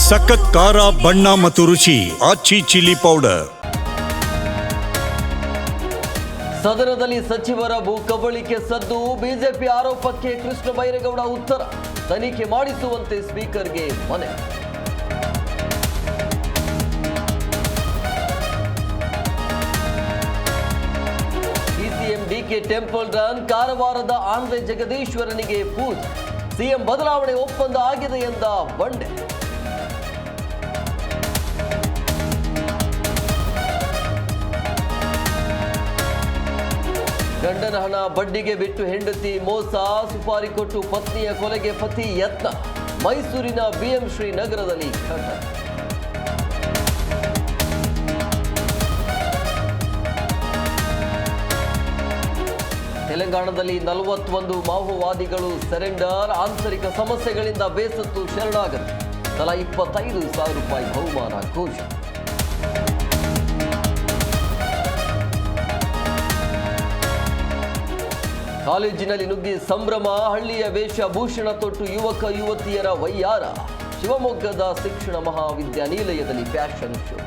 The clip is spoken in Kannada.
ಸಖತ್ ಖಾರ ಬಣ್ಣ ಮತ್ತು ರುಚಿ ಆಚಿ ಚಿಲ್ಲಿ ಪೌಡರ್. ಸದನದಲ್ಲಿ ಸಚಿವರ ಭೂ ಕಬಳಿಕೆ ಸದ್ದು. ಬಿಜೆಪಿ ಆರೋಪಕ್ಕೆ ಕೃಷ್ಣ ಬೈರೇಗೌಡ ಉತ್ತರ. ತನಿಖೆ ಮಾಡಿಸುವಂತೆ ಸ್ಪೀಕರ್ಗೆ ಮನೆ. CM DK temple run. ಕಾರವಾರದ ಆಂಧ್ರೆ ಜಗದೀಶ್ವರನಿಗೆ ಪೂಜೆ. ಸಿಎಂ ಬದಲಾವಣೆ ಒಪ್ಪಂದ ಆಗಿದೆ ಎಂದ ಬಂಡೆ. ಗಂಡನ ಹಣ ಬಡ್ಡಿಗೆ ಬಿಟ್ಟು ಹೆಂಡತಿ ಮೋಸ. ಸುಪಾರಿ ಕೊಟ್ಟು ಪತ್ನಿಯ ಕೊಲೆಗೆ ಪತಿ ಯತ್ನ. ಮೈಸೂರಿನ ಬಿಎಂ ಶ್ರೀ ನಗರದಲ್ಲಿ ಘಟನೆ. ತೆಲಂಗಾಣದಲ್ಲಿ 41 ಮಾವೋವಾದಿಗಳು ಸರೆಂಡರ್. ಆಂತರಿಕ ಸಮಸ್ಯೆಗಳಿಂದ ಬೇಸತ್ತು ಶರಣಾಗತಿ. ತಲಾ 25,000 ರೂಪಾಯಿ ಬಹುಮಾನ ಘೋಷಣೆ. ಕಾಲೇಜಿನಲ್ಲಿ ನುಗ್ಗಿ ಸಂಭ್ರಮ. ಹಳ್ಳಿಯ ವೇಷಭೂಷಣ ತೊಟ್ಟು ಯುವಕ ಯುವತಿಯರ ವಯ್ಯಾರ. ಶಿವಮೊಗ್ಗದ ಶಿಕ್ಷಣ ಮಹಾವಿದ್ಯಾನಿಲಯದಲ್ಲಿ ಫ್ಯಾಷನ್ ಶೋ.